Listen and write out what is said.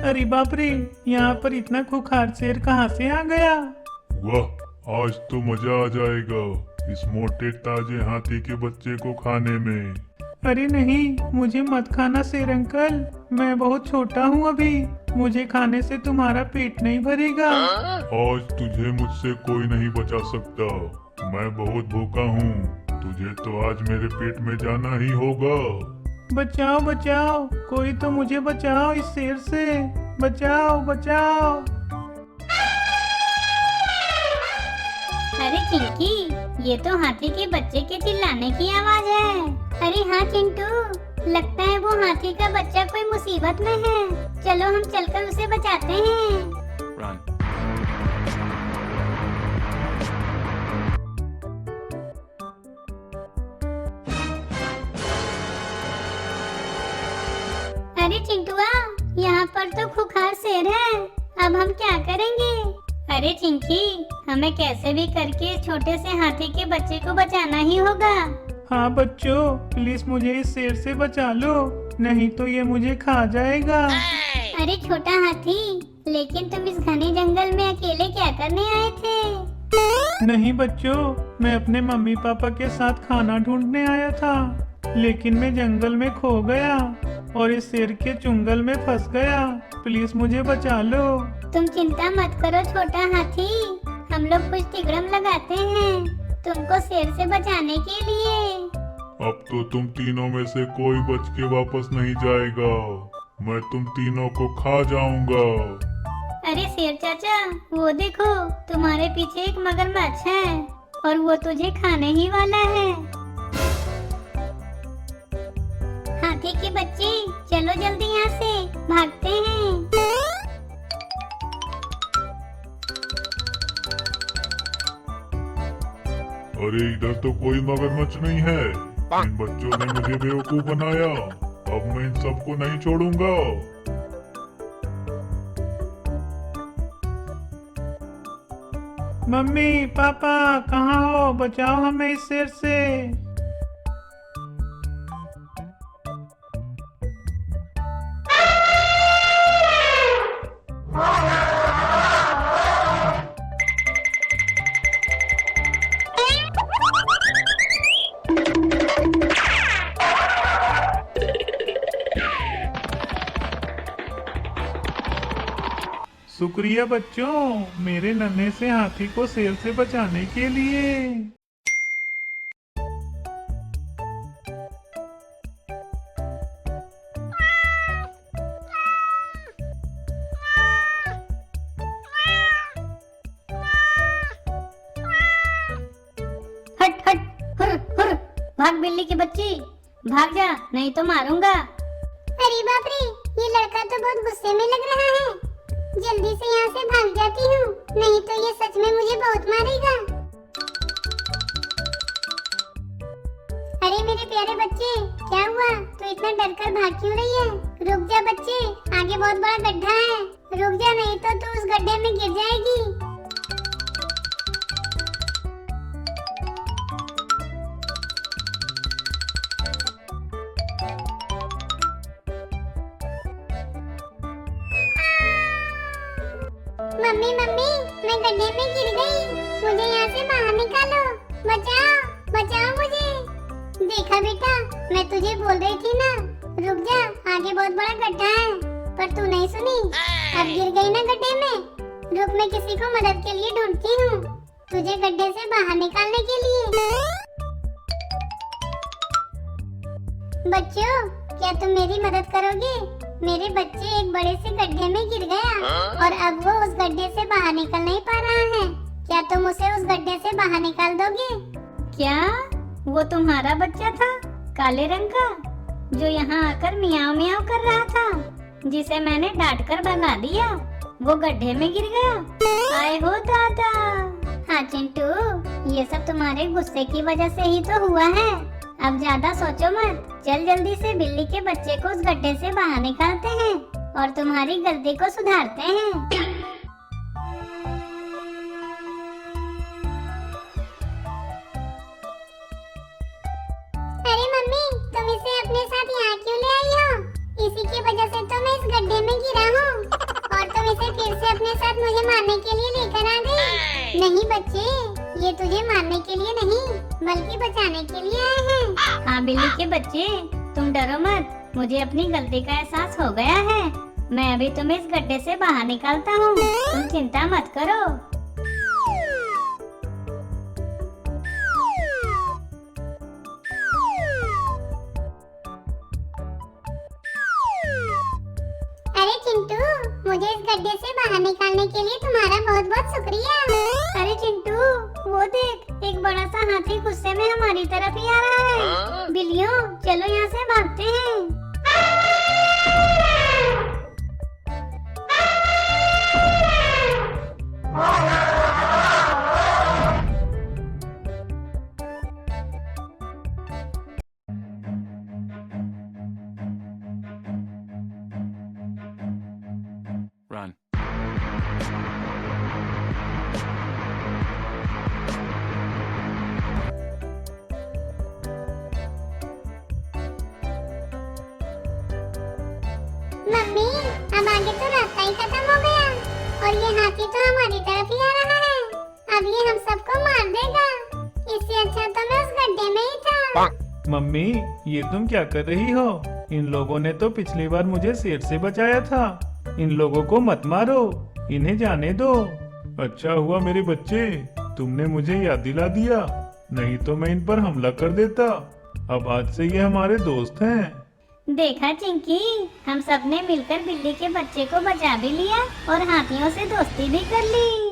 अरे बाप रे, यहाँ पर इतना खूंखार शेर कहाँ से आ गया? वाह, आज तो मजा आ जाएगा इस मोटे ताजे हाथी के बच्चे को खाने में। अरे नहीं, मुझे मत खाना शेर अंकल, मैं बहुत छोटा हूँ अभी, मुझे खाने से तुम्हारा पेट नहीं भरेगा। आज तुझे मुझसे कोई नहीं बचा सकता, मैं बहुत भूखा हूँ, तुझे तो आज मेरे पेट में जाना ही होगा। बचाओ बचाओ, कोई तो मुझे बचाओ इस शेर से, बचाओ बचाओ। अरे चिंकी, ये तो हाथी के बच्चे के चिल्लाने की आवाज है। अरे हाँ चिंटू, लगता है वो हाथी का बच्चा कोई मुसीबत में है, चलो हम चलकर उसे बचाते हैं। Run. अरे चिंटुआ, यहाँ पर तो खूंखार शेर है, अब हम क्या करेंगे? अरे चिंकी, हमें कैसे भी करके छोटे से हाथी के बच्चे को बचाना ही होगा। हाँ बच्चों, प्लीज मुझे इस शेर से बचा लो, नहीं तो ये मुझे खा जाएगा। अरे छोटा हाथी, लेकिन तुम इस घने जंगल में अकेले क्या करने आए थे? नहीं बच्चों, मैं अपने मम्मी पापा के साथ खाना ढूंढने आया था, लेकिन मैं जंगल में खो गया और इस शेर के चुंगल में फंस गया, प्लीज मुझे बचा लो। तुम चिंता मत करो छोटा हाथी, हम लोग कुछ तिगड़म लगाते हैं तुमको शेर से बचाने के लिए। अब तो तुम तीनों में से कोई बच के वापस नहीं जाएगा, मैं तुम तीनों को खा जाऊंगा। अरे शेर चाचा, वो देखो तुम्हारे पीछे एक मगरमच्छ है और वो तुझे खाने ही वाला है। हाथी के बच्चे, चलो जल्दी यहाँ से भागते हैं। अरे इधर तो कोई मगरमच्छ नहीं है, इन बच्चों ने मुझे बेवकूफ बनाया, अब मैं इन सबको नहीं छोड़ूंगा। मम्मी पापा कहाँ हो, बचाओ हमें इस शेर से। शुक्रिया बच्चों, मेरे नन्हे से हाथी को शेर से बचाने के लिए। हट हट, हुर हुर, भाग बिल्ली की बच्ची, भाग जा नहीं तो मारूंगा। अरे बाप रे, ये लड़का तो बहुत गुस्से में लग रहा है, जल्दी से यहाँ से भाग जाती हूँ, नहीं तो ये सच में मुझे बहुत मारेगा। अरे मेरे प्यारे बच्चे, क्या हुआ? तू इतना डर कर भाग क्यों रही है? रुक जा बच्चे, आगे बहुत बड़ा गड्ढा है, रुक जा नहीं तो तू उस गड्ढे में गिर जाएगी। मम्मी मम्मी, मैं गड्ढे में गिर गई, मुझे यहाँ से बाहर निकालो, बचाओ बचाओ मुझे। देखा बेटा, मैं तुझे बोल रही थी ना, रुक जा, आगे बहुत बड़ा गड्ढा है, पर तू नहीं सुनी, अब गिर गई ना गड्ढे में। रुक, मैं किसी को मदद के लिए ढूंढती हूँ, तुझे गड्ढे से बाहर निकालने के लिए। बच्चों, क्या तुम मेरी मदद करोगे? मेरे बच्चे एक बड़े से गड्ढे में गिर गया और अब वो उस गड्ढे से बाहर निकल नहीं पा रहा है, क्या तुम उसे उस गड्ढे से बाहर निकाल दोगे? क्या वो तुम्हारा बच्चा था, काले रंग का, जो यहाँ आकर मियाव मियाव कर रहा था, जिसे मैंने डांट कर भगा दिया, वो गड्ढे में गिर गया? आए हो दादा। हाँ चिंटू, ये सब तुम्हारे गुस्से की वजह से ही तो हुआ है, अब ज्यादा सोचो मत, चल जल्दी से बिल्ली के बच्चे को उस गड्ढे से बाहर निकालते हैं और तुम्हारी गलती को सुधारते हैं। अरे मम्मी, तुम इसे अपने साथ यहाँ क्यों ले आई हो? इसी की वजह से तो मैं इस गड्ढे में गिरा हूँ। फिर से अपने साथ मुझे मारने के लिए लेकर आ गई। नहीं बच्चे, ये तुझे मारने के लिए नहीं बल्कि बचाने के लिए आए हैं। हाँ बिल्ली के बच्चे, तुम डरो मत, मुझे अपनी गलती का एहसास हो गया है। मैं अभी तुम्हें इस गड्ढे से बाहर निकालता हूँ, तुम चिंता मत करो। अरे चिंटू, मुझे इस गड्ढे से बाहर निकालने के लिए तुम्हारा बहुत बहुत शुक्रिया। अरे चिंटू, वो देख, एक बड़ा सा हाथी गुस्से में हमारी तरफ ही आ रहा है। बिल्लियों, चलो यहाँ से भागते हैं। Run. मम्मी, अब आगे तो रास्ता ही खत्म हो गया और ये हाथी तो हमारी तरफ ही आ रहा है। अब ये हम सबको मार देगा। इससे अच्छा तो मैं उस गड्ढे में ही था। मम्मी, ये तुम क्या कर रही हो? इन लोगों ने तो पिछली बार मुझे शेर से बचाया था। इन लोगों को मत मारो, इन्हें जाने दो। अच्छा हुआ मेरे बच्चे, तुमने मुझे याद दिला दिया, नहीं तो मैं इन पर हमला कर देता। अब आज से ये हमारे दोस्त हैं। देखा चिंकी, हम सबने मिलकर बिल्ली के बच्चे को बचा भी लिया और हाथियों से दोस्ती भी कर ली।